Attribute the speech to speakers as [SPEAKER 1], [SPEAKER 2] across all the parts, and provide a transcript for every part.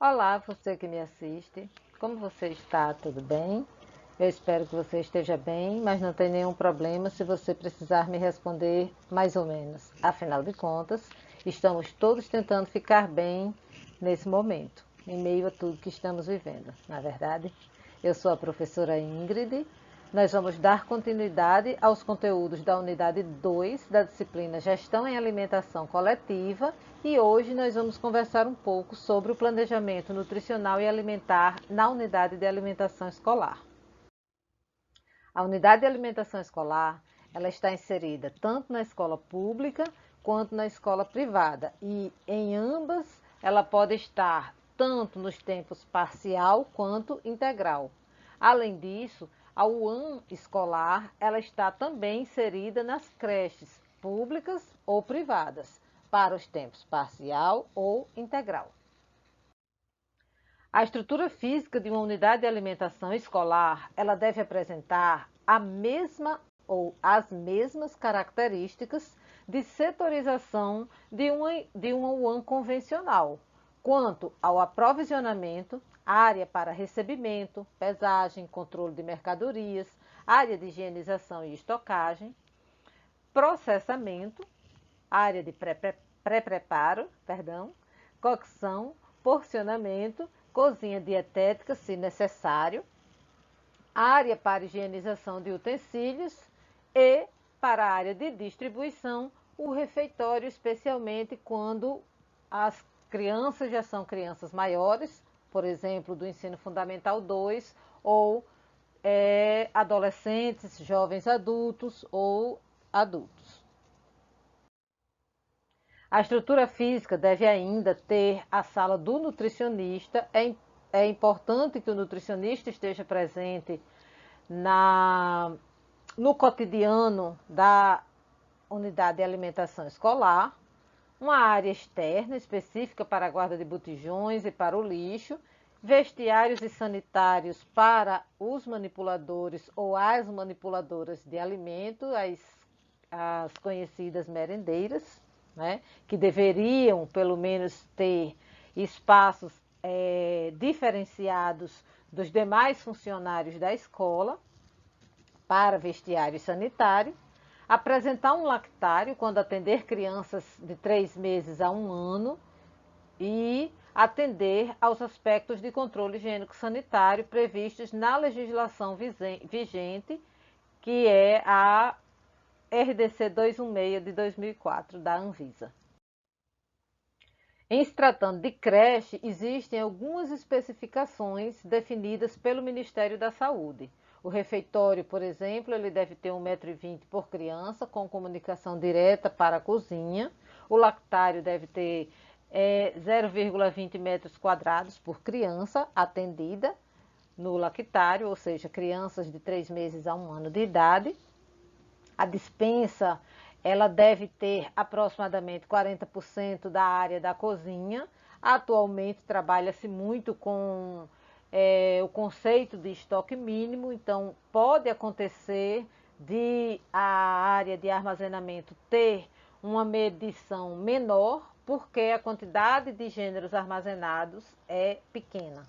[SPEAKER 1] Olá, você que me assiste. Como você está? Tudo bem? Eu espero que você esteja bem, mas não tem nenhum problema se você precisar me responder mais ou menos. Afinal de contas, estamos todos tentando ficar bem nesse momento, em meio a tudo que estamos vivendo, não é verdade? Eu sou a professora Ingrid. Nós vamos dar continuidade aos conteúdos da unidade 2 da disciplina Gestão em Alimentação Coletiva e hoje nós vamos conversar um pouco sobre o planejamento nutricional e alimentar na unidade de alimentação escolar. A unidade de alimentação escolar, ela está inserida tanto na escola pública quanto na escola privada e em ambas ela pode estar tanto nos tempos parcial quanto integral. Além disso, a UAM escolar, ela está também inserida nas creches públicas ou privadas, para os tempos parcial ou integral. A estrutura física de uma unidade de alimentação escolar, ela deve apresentar a mesma ou as mesmas características de setorização de uma UAM convencional, quanto ao aprovisionamento, área para recebimento, pesagem, controle de mercadorias, área de higienização e estocagem, processamento, área de pré-preparo, cocção, porcionamento, cozinha dietética, se necessário, área para higienização de utensílios e, para a área de distribuição, o refeitório, especialmente quando as crianças já são crianças maiores, por exemplo, do ensino fundamental 2, ou adolescentes, jovens adultos ou adultos. A estrutura física deve ainda ter a sala do nutricionista. É importante que o nutricionista esteja presente no cotidiano da unidade de alimentação escolar. Uma área externa específica para a guarda de botijões e para o lixo. Vestiários e sanitários para os manipuladores ou as manipuladoras de alimento, as conhecidas merendeiras, né, que deveriam, pelo menos, ter espaços diferenciados dos demais funcionários da escola para vestiário e sanitário, apresentar um lactário quando atender crianças de 3 meses a 1 ano e atender aos aspectos de controle higiênico-sanitário previstos na legislação vigente, que é a RDC 216 de 2004, da Anvisa. Em se tratando de creche, existem algumas especificações definidas pelo Ministério da Saúde. O refeitório, por exemplo, ele deve ter 1,20 m por criança, com comunicação direta para a cozinha. O lactário deve ter 0,20 metros quadrados por criança atendida no lactário, ou seja, crianças de 3 meses a 1 ano de idade. A despensa, ela deve ter aproximadamente 40% da área da cozinha. Atualmente trabalha-se muito com o conceito de estoque mínimo, então pode acontecer de a área de armazenamento ter uma medição menor, porque a quantidade de gêneros armazenados é pequena.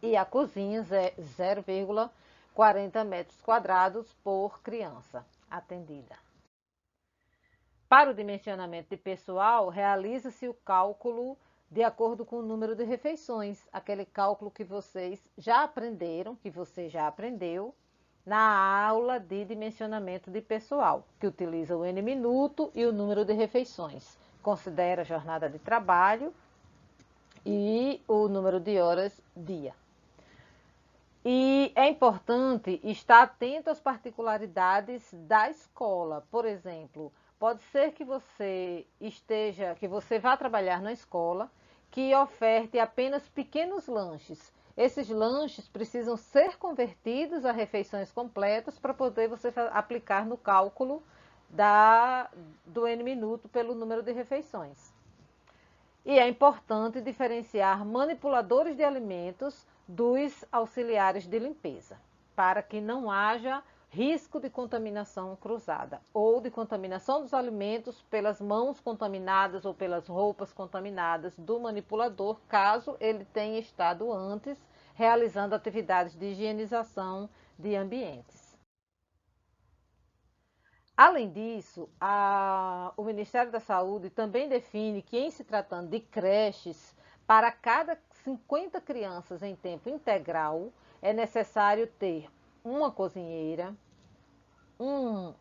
[SPEAKER 1] E a cozinha é 0,40 metros quadrados por criança atendida. Para o dimensionamento de pessoal, realiza-se o cálculo de acordo com o número de refeições, aquele cálculo que vocês já aprenderam, que você já aprendeu na aula de dimensionamento de pessoal, que utiliza o N minuto e o número de refeições. Considera a jornada de trabalho e o número de horas dia. E é importante estar atento às particularidades da escola. Por exemplo, pode ser que você vá trabalhar na escola que oferte apenas pequenos lanches. Esses lanches precisam ser convertidos a refeições completas para poder você aplicar no cálculo do N minuto pelo número de refeições. E é importante diferenciar manipuladores de alimentos dos auxiliares de limpeza, para que não haja risco de contaminação cruzada ou de contaminação dos alimentos pelas mãos contaminadas ou pelas roupas contaminadas do manipulador, caso ele tenha estado antes realizando atividades de higienização de ambientes. Além disso, o Ministério da Saúde também define que, em se tratando de creches, para cada 50 crianças em tempo integral, é necessário ter uma cozinheira, um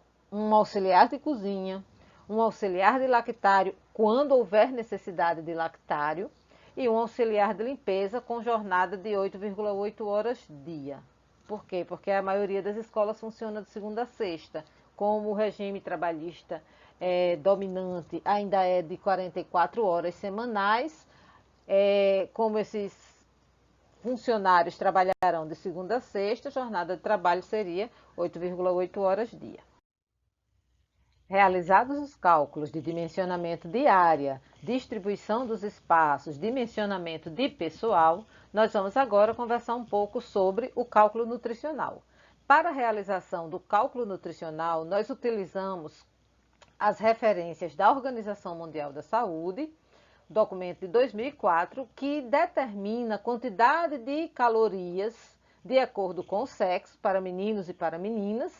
[SPEAKER 1] auxiliar de cozinha, um auxiliar de lactário, quando houver necessidade de lactário, e um auxiliar de limpeza com jornada de 8,8 horas dia. Por quê? Porque a maioria das escolas funciona de segunda a sexta. Como o regime trabalhista dominante ainda é de 44 horas semanais, como esses funcionários trabalharão de segunda a sexta, a jornada de trabalho seria 8,8 horas dia. Realizados os cálculos de dimensionamento de área, distribuição dos espaços, dimensionamento de pessoal, nós vamos agora conversar um pouco sobre o cálculo nutricional. Para a realização do cálculo nutricional, nós utilizamos as referências da Organização Mundial da Saúde, documento de 2004, que determina a quantidade de calorias de acordo com o sexo, para meninos e para meninas,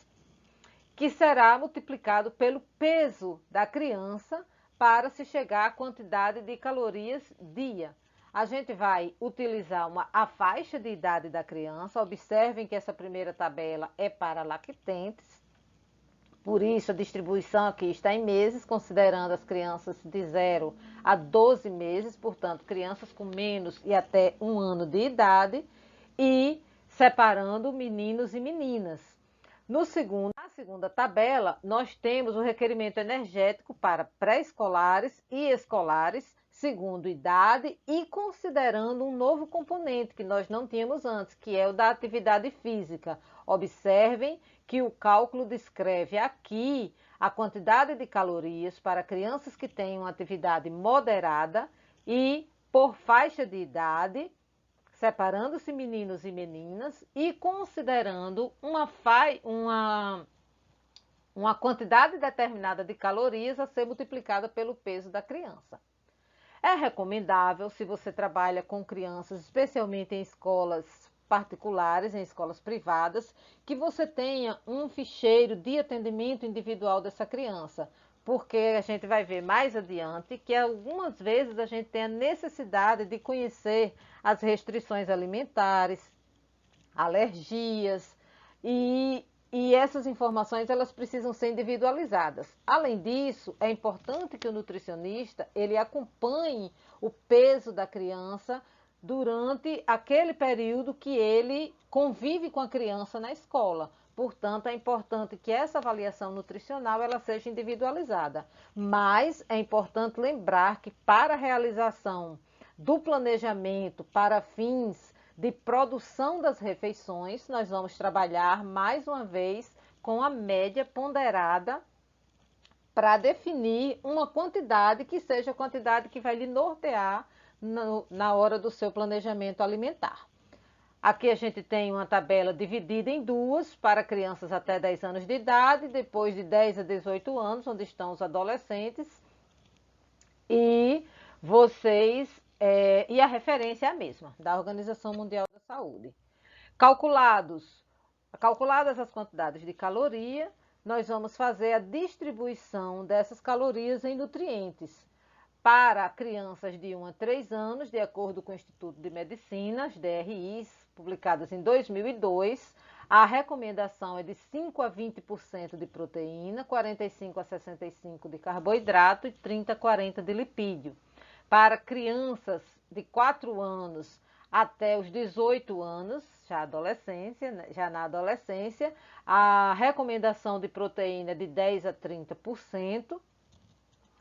[SPEAKER 1] que será multiplicado pelo peso da criança para se chegar à quantidade de calorias dia. A gente vai utilizar a faixa de idade da criança. Observem que essa primeira tabela é para lactentes. Por isso, a distribuição aqui está em meses, considerando as crianças de 0 a 12 meses, portanto, crianças com menos e até 1 ano de idade, e separando meninos e meninas. Na segunda tabela, nós temos o requerimento energético para pré-escolares e escolares, segundo idade e considerando um novo componente que nós não tínhamos antes, que é o da atividade física. Observem que o cálculo descreve aqui a quantidade de calorias para crianças que têm uma atividade moderada e por faixa de idade, separando-se meninos e meninas e considerando uma quantidade determinada de calorias a ser multiplicada pelo peso da criança. É recomendável, se você trabalha com crianças, especialmente em escolas particulares, em escolas privadas, que você tenha um ficheiro de atendimento individual dessa criança, porque a gente vai ver mais adiante que algumas vezes a gente tem a necessidade de conhecer as restrições alimentares, alergias e essas informações elas precisam ser individualizadas. Além disso, é importante que o nutricionista ele acompanhe o peso da criança durante aquele período que ele convive com a criança na escola. Portanto, é importante que essa avaliação nutricional ela seja individualizada. Mas é importante lembrar que para a realização do planejamento para fins de produção das refeições, nós vamos trabalhar mais uma vez com a média ponderada para definir uma quantidade que seja a quantidade que vai lhe nortear na hora do seu planejamento alimentar. Aqui a gente tem uma tabela dividida em duas para crianças até 10 anos de idade, depois de 10 a 18 anos, onde estão os adolescentes, e a referência é a mesma, da Organização Mundial da Saúde. Calculadas as quantidades de caloria, nós vamos fazer a distribuição dessas calorias em nutrientes para crianças de 1 a 3 anos, de acordo com o Instituto de Medicina, as DRIs, publicadas em 2002, a recomendação é de 5 a 20% de proteína, 45 a 65% de carboidrato e 30 a 40% de lipídio. Para crianças de 4 anos até os 18 anos, já na adolescência, a recomendação de proteína é de 10 a 30%.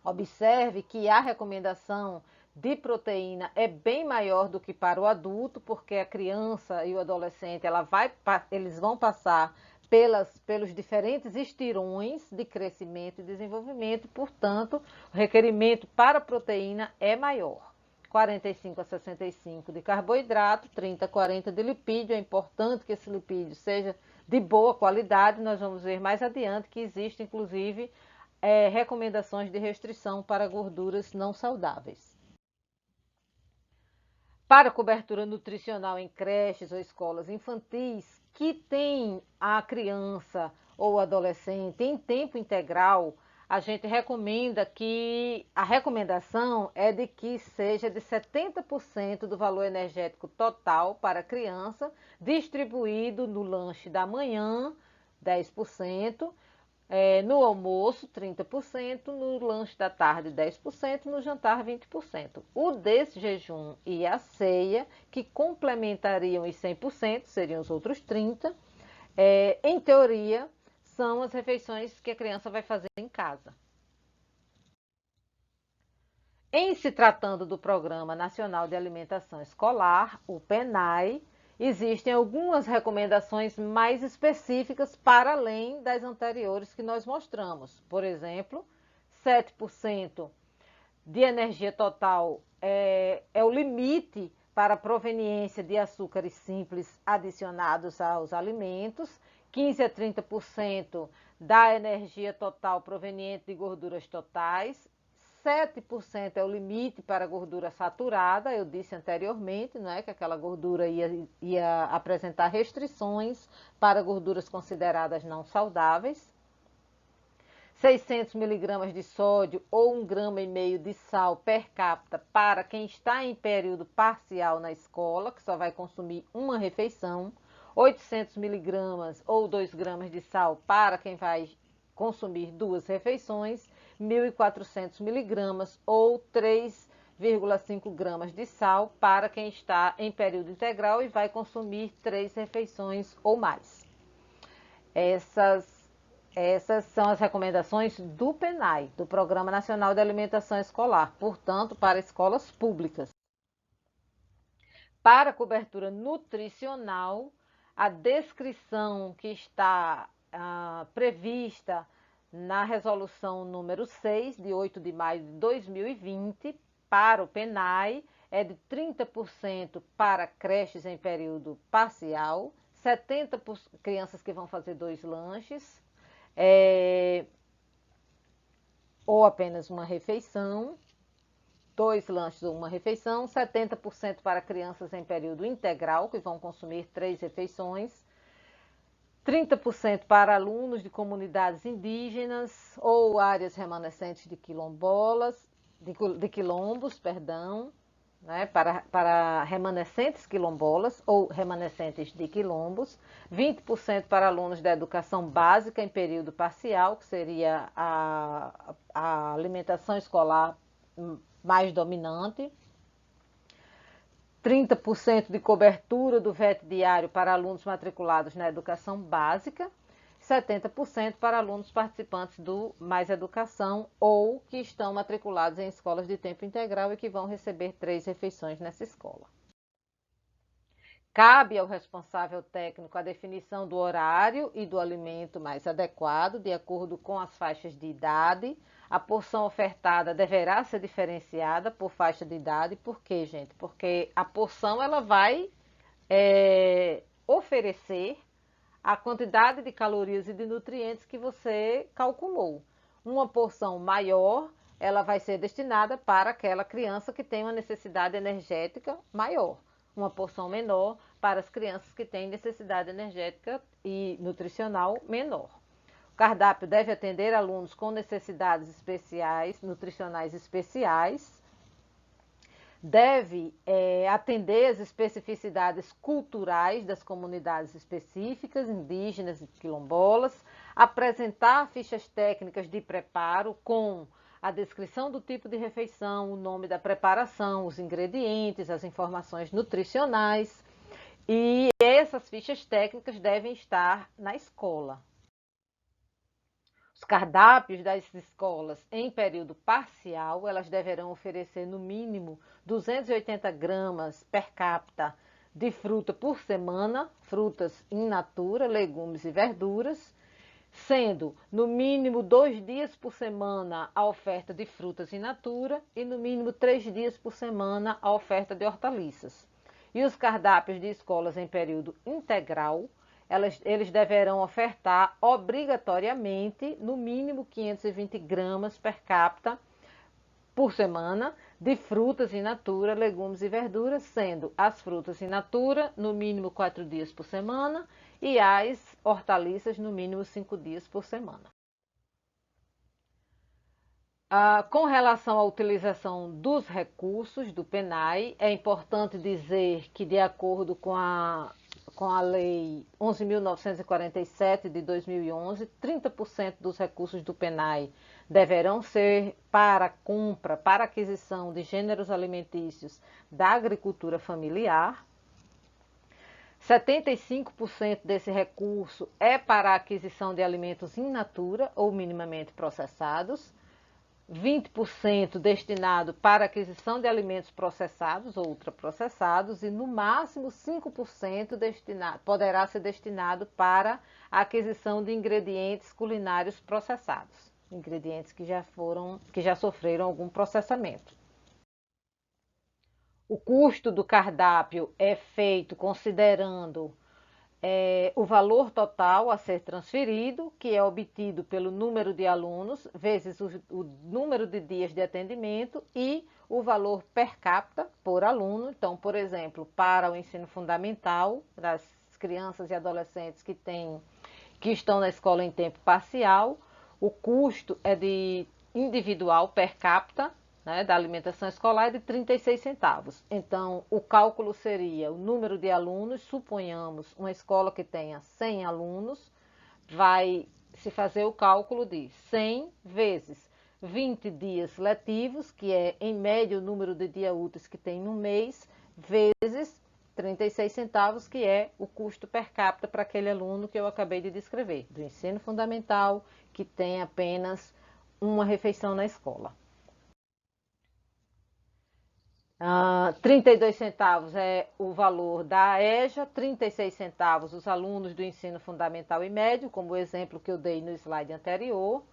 [SPEAKER 1] Observe que a recomendação de proteína é bem maior do que para o adulto, porque a criança e o adolescente eles vão passar pelos diferentes estirões de crescimento e desenvolvimento, portanto, o requerimento para proteína é maior. 45 a 65 de carboidrato, 30 a 40 de lipídio. É importante que esse lipídio seja de boa qualidade. Nós vamos ver mais adiante que existe, inclusive, recomendações de restrição para gorduras não saudáveis. Para cobertura nutricional em creches ou escolas infantis que tem a criança ou adolescente em tempo integral, a gente recomenda que a recomendação é de que seja de 70% do valor energético total para a criança, distribuído no lanche da manhã, 10%, no almoço, 30%, no lanche da tarde, 10%, no jantar, 20%. O desjejum e a ceia, que complementariam os 100%, seriam os outros 30%, em teoria, são as refeições que a criança vai fazer em casa. Em se tratando do Programa Nacional de Alimentação Escolar, o PENAE, existem algumas recomendações mais específicas para além das anteriores que nós mostramos. Por exemplo, 7% de energia total é o limite para a proveniência de açúcares simples adicionados aos alimentos, 15 a 30% da energia total proveniente de gorduras totais, 7% é o limite para a gordura saturada, eu disse anteriormente, não é, que aquela gordura ia apresentar restrições para gorduras consideradas não saudáveis. 600 miligramas de sódio ou 1,5 grama de sal per capita para quem está em período parcial na escola, que só vai consumir uma refeição. 800 miligramas ou 2 gramas de sal para quem vai consumir 2 refeições. 1.400 miligramas ou 3,5 gramas de sal para quem está em período integral e vai consumir 3 refeições ou mais. Essas são as recomendações do PENAE, do Programa Nacional de Alimentação Escolar, portanto, para escolas públicas. Para a cobertura nutricional, a descrição que está prevista na resolução número 6, de 8 de maio de 2020, para o PENAE, é de 30% para creches em período parcial, 70% crianças que vão fazer 2 lanches, ou apenas uma refeição, 2 lanches ou uma refeição, 70% para crianças em período integral, que vão consumir 3 refeições, 30% para alunos de comunidades indígenas ou áreas remanescentes de quilombos, né, para remanescentes quilombolas ou remanescentes de quilombos, 20% para alunos da educação básica em período parcial, que seria a alimentação escolar mais dominante, 30% de cobertura do VET diário para alunos matriculados na educação básica, 70% para alunos participantes do Mais Educação ou que estão matriculados em escolas de tempo integral e que vão receber 3 refeições nessa escola. Cabe ao responsável técnico a definição do horário e do alimento mais adequado, de acordo com as faixas de idade. A porção ofertada deverá ser diferenciada por faixa de idade. Por quê, gente? Porque a porção ela vai oferecer a quantidade de calorias e de nutrientes que você calculou. Uma porção maior, ela vai ser destinada para aquela criança que tem uma necessidade energética maior. Uma porção menor para as crianças que têm necessidade energética e nutricional menor. O cardápio deve atender alunos com necessidades especiais, nutricionais especiais, deve atender as especificidades culturais das comunidades específicas, indígenas e quilombolas, apresentar fichas técnicas de preparo com a descrição do tipo de refeição, o nome da preparação, os ingredientes, as informações nutricionais, e essas fichas técnicas devem estar na escola. Os cardápios das escolas em período parcial, elas deverão oferecer no mínimo 280 gramas per capita de fruta por semana, frutas in natura, legumes e verduras, sendo no mínimo 2 dias por semana a oferta de frutas in natura e no mínimo 3 dias por semana a oferta de hortaliças. E os cardápios de escolas em período integral, eles deverão ofertar obrigatoriamente no mínimo 520 gramas per capita por semana de frutas in natura, legumes e verduras, sendo as frutas in natura no mínimo 4 dias por semana e as hortaliças no mínimo 5 dias por semana. Com relação à utilização dos recursos do PENAE, é importante dizer que, de acordo com a Lei 11.947 de 2011, 30% dos recursos do PENAE deverão ser para compra, para aquisição de gêneros alimentícios da agricultura familiar. 75% desse recurso é para a aquisição de alimentos in natura ou minimamente processados. 20% destinado para aquisição de alimentos processados ou ultraprocessados e no máximo 5% poderá ser destinado para a aquisição de ingredientes culinários processados, ingredientes que já sofreram algum processamento. O custo do cardápio é feito considerando o valor total a ser transferido, que é obtido pelo número de alunos, vezes o número de dias de atendimento e o valor per capita por aluno. Então, por exemplo, para o ensino fundamental, das crianças e adolescentes que estão na escola em tempo parcial, o custo é de individual per capita, né, da alimentação escolar é de 36 centavos. Então, o cálculo seria o número de alunos, suponhamos uma escola que tenha 100 alunos, vai se fazer o cálculo de 100 vezes 20 dias letivos, que é em média o número de dias úteis que tem no mês, vezes 36 centavos, que é o custo per capita para aquele aluno que eu acabei de descrever, do ensino fundamental, que tem apenas uma refeição na escola. 32 centavos é o valor da EJA, 36 centavos os alunos do ensino fundamental e médio, como o exemplo que eu dei no slide anterior.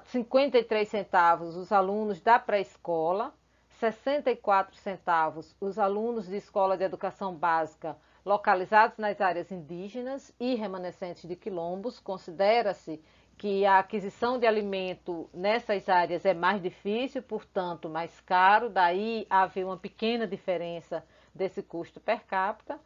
[SPEAKER 1] 53 centavos os alunos da pré-escola, 64 centavos os alunos de escola de educação básica localizados nas áreas indígenas e remanescentes de quilombos. Considera-se que a aquisição de alimento nessas áreas é mais difícil, portanto mais caro, daí haver uma pequena diferença desse custo per capita.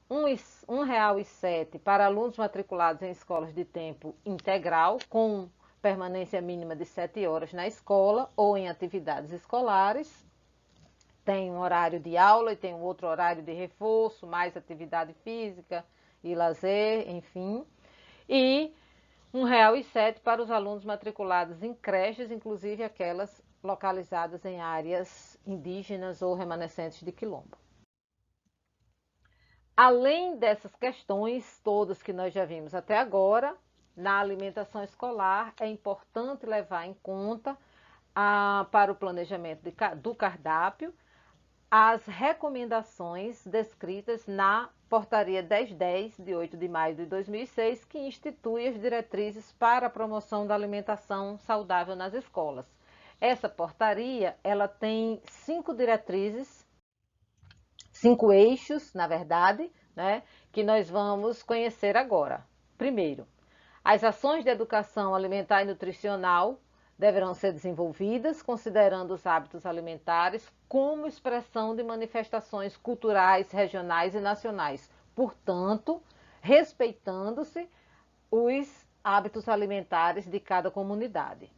[SPEAKER 1] R$ 1,07 para alunos matriculados em escolas de tempo integral, com permanência mínima de 7 horas na escola ou em atividades escolares. Tem um horário de aula e tem um outro horário de reforço, mais atividade física e lazer, enfim. E R$ 1,07 para os alunos matriculados em creches, inclusive aquelas localizadas em áreas indígenas ou remanescentes de quilombo. Além dessas questões todas que nós já vimos até agora, na alimentação escolar é importante levar em conta, para o planejamento do cardápio, as recomendações descritas na Portaria 1010, de 8 de maio de 2006, que institui as diretrizes para a promoção da alimentação saudável nas escolas. Essa portaria, ela tem 5 diretrizes, 5 eixos, na verdade, né, que nós vamos conhecer agora. Primeiro, as ações de educação alimentar e nutricional deverão ser desenvolvidas considerando os hábitos alimentares como expressão de manifestações culturais, regionais e nacionais. Portanto, respeitando-se os hábitos alimentares de cada comunidade.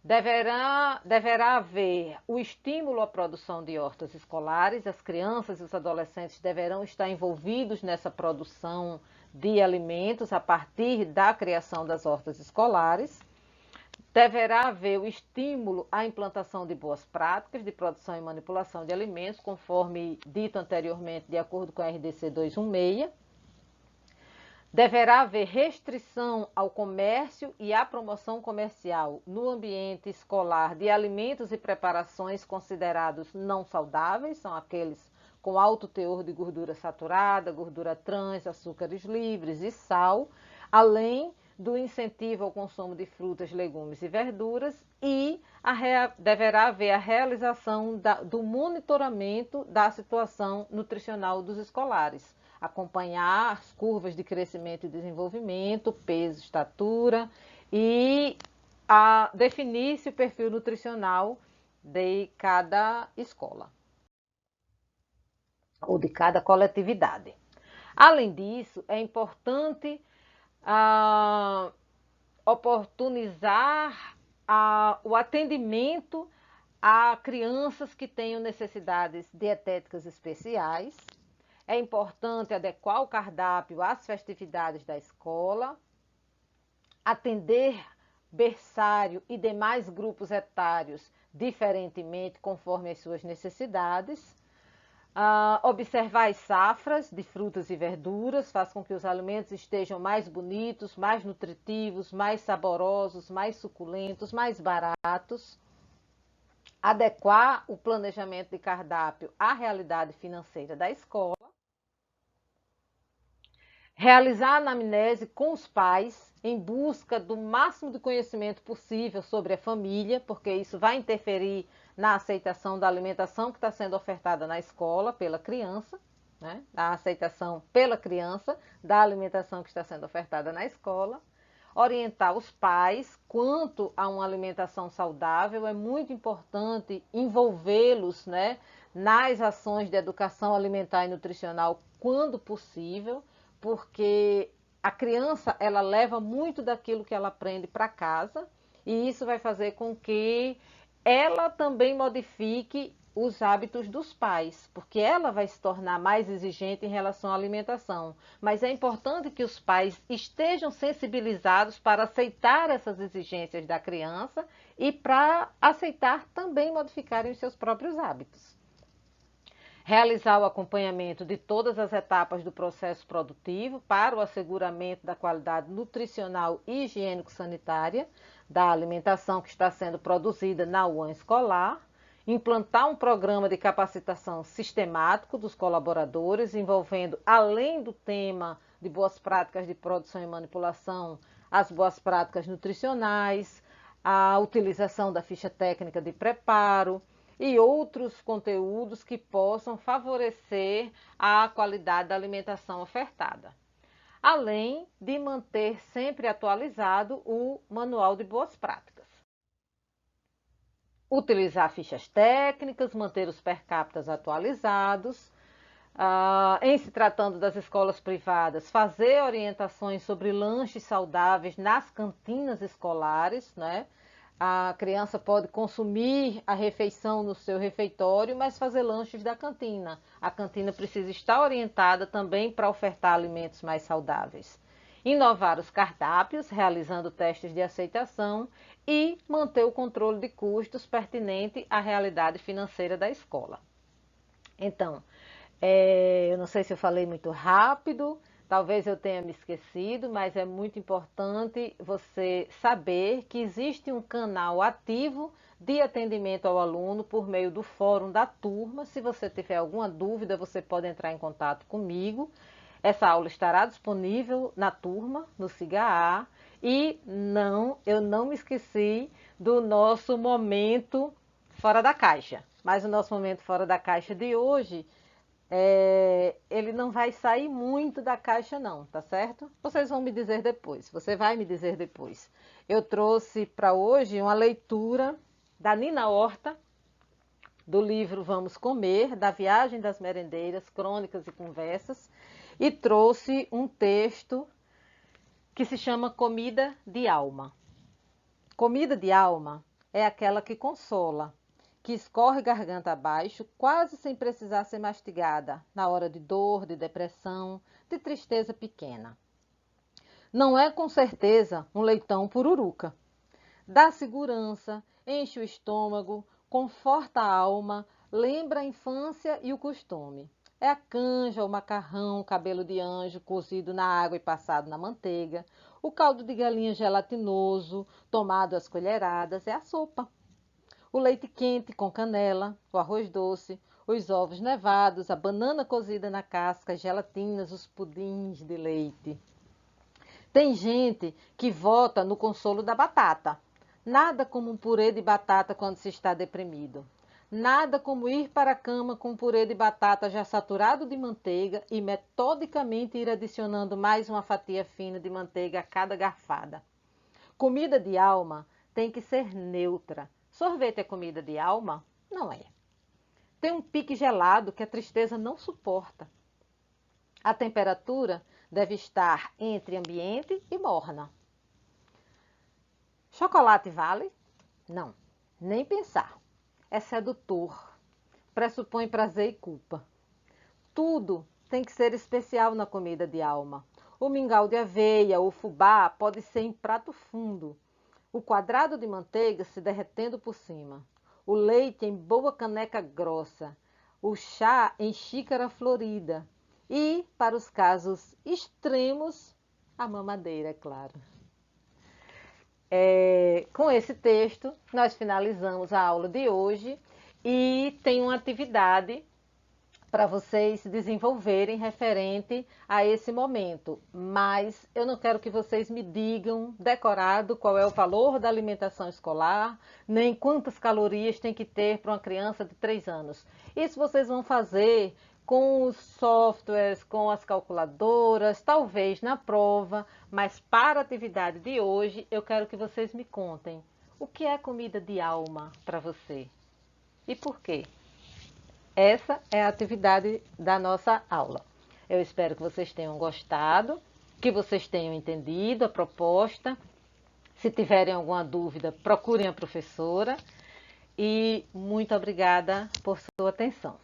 [SPEAKER 1] Deverá haver o estímulo à produção de hortas escolares, as crianças e os adolescentes deverão estar envolvidos nessa produção de alimentos a partir da criação das hortas escolares. Deverá haver o estímulo à implantação de boas práticas de produção e manipulação de alimentos, conforme dito anteriormente, de acordo com a RDC 216. Deverá haver restrição ao comércio e à promoção comercial no ambiente escolar de alimentos e preparações considerados não saudáveis, são aqueles com alto teor de gordura saturada, gordura trans, açúcares livres e sal, além do incentivo ao consumo de frutas, legumes e verduras e deverá haver a realização do monitoramento da situação nutricional dos escolares, acompanhar as curvas de crescimento e desenvolvimento, peso, estatura e definir-se o perfil nutricional de cada escola ou de cada coletividade. Além disso, é importante oportunizar o atendimento a crianças que tenham necessidades dietéticas especiais. É importante adequar o cardápio às festividades da escola, atender berçário e demais grupos etários diferentemente conforme as suas necessidades. Observar as safras de frutas e verduras faz com que os alimentos estejam mais bonitos, mais nutritivos, mais saborosos, mais suculentos, mais baratos. Adequar o planejamento de cardápio à realidade financeira da escola. Realizar a anamnese com os pais em busca do máximo de conhecimento possível sobre a família, porque isso vai interferir na aceitação da alimentação que está sendo ofertada na escola pela criança, né? A aceitação pela criança da alimentação que está sendo ofertada na escola. Orientar os pais quanto a uma alimentação saudável, é muito importante envolvê-los, né, nas ações de educação alimentar e nutricional quando possível, porque a criança ela leva muito daquilo que ela aprende para casa e isso vai fazer com que ela também modifique os hábitos dos pais, porque ela vai se tornar mais exigente em relação à alimentação. Mas é importante que os pais estejam sensibilizados para aceitar essas exigências da criança e para aceitar também modificarem os seus próprios hábitos. Realizar o acompanhamento de todas as etapas do processo produtivo para o asseguramento da qualidade nutricional e higiênico-sanitária da alimentação que está sendo produzida na UAM escolar. Implantar um programa de capacitação sistemático dos colaboradores, envolvendo, além do tema de boas práticas de produção e manipulação, as boas práticas nutricionais, a utilização da ficha técnica de preparo e outros conteúdos que possam favorecer a qualidade da alimentação ofertada. Além de manter sempre atualizado o manual de boas práticas. Utilizar fichas técnicas, manter os per capita atualizados. Em se tratando das escolas privadas, fazer orientações sobre lanches saudáveis nas cantinas escolares, né? A criança pode consumir a refeição no seu refeitório, mas fazer lanches da cantina. A cantina precisa estar orientada também para ofertar alimentos mais saudáveis. Inovar os cardápios, realizando testes de aceitação e manter o controle de custos pertinente à realidade financeira da escola. Então, eu não sei se eu falei muito rápido, talvez eu tenha me esquecido, mas é muito importante você saber que existe um canal ativo de atendimento ao aluno por meio do fórum da turma. Se você tiver alguma dúvida, você pode entrar em contato comigo. Essa aula estará disponível na turma, no SIGA-A. E eu não me esqueci do nosso momento fora da caixa. Mas o nosso momento fora da caixa de hoje, ele não vai sair muito da caixa não, tá certo? Vocês vão me dizer depois, você vai me dizer depois. Eu trouxe para hoje uma leitura da Nina Horta, do livro Vamos Comer, da Viagem das Merendeiras, Crônicas e Conversas, e trouxe um texto que se chama Comida de Alma. Comida de alma é aquela que consola, que escorre garganta abaixo, quase sem precisar ser mastigada, na hora de dor, de depressão, de tristeza pequena. Não é com certeza um leitão pururuca. Dá segurança, enche o estômago, conforta a alma, lembra a infância e o costume. É a canja, o macarrão, cabelo de anjo cozido na água e passado na manteiga, o caldo de galinha gelatinoso, tomado às colheradas, é a sopa. O leite quente com canela, o arroz doce, os ovos nevados, a banana cozida na casca, as gelatinas, os pudins de leite. Tem gente que vota no consolo da batata. Nada como um purê de batata quando se está deprimido. Nada como ir para a cama com um purê de batata já saturado de manteiga e metodicamente ir adicionando mais uma fatia fina de manteiga a cada garfada. Comida de alma tem que ser neutra. Sorvete é comida de alma? Não é. Tem um pique gelado que a tristeza não suporta. A temperatura deve estar entre ambiente e morna. Chocolate vale? Não, nem pensar. É sedutor, pressupõe prazer e culpa. Tudo tem que ser especial na comida de alma. O mingau de aveia, o fubá pode ser em prato fundo. O quadrado de manteiga se derretendo por cima. O leite em boa caneca grossa. O chá em xícara florida. E, para os casos extremos, a mamadeira, é claro. Com esse texto, nós finalizamos a aula de hoje e tem uma atividade para vocês desenvolverem referente a esse momento. Mas eu não quero que vocês me digam decorado qual é o valor da alimentação escolar, nem quantas calorias tem que ter para uma criança de 3 anos. Isso vocês vão fazer com os softwares, com as calculadoras, talvez na prova, mas para a atividade de hoje eu quero que vocês me contem o que é comida de alma para você e por quê. Essa é a atividade da nossa aula. Eu espero que vocês tenham gostado, que vocês tenham entendido a proposta. Se tiverem alguma dúvida, procurem a professora. E muito obrigada por sua atenção.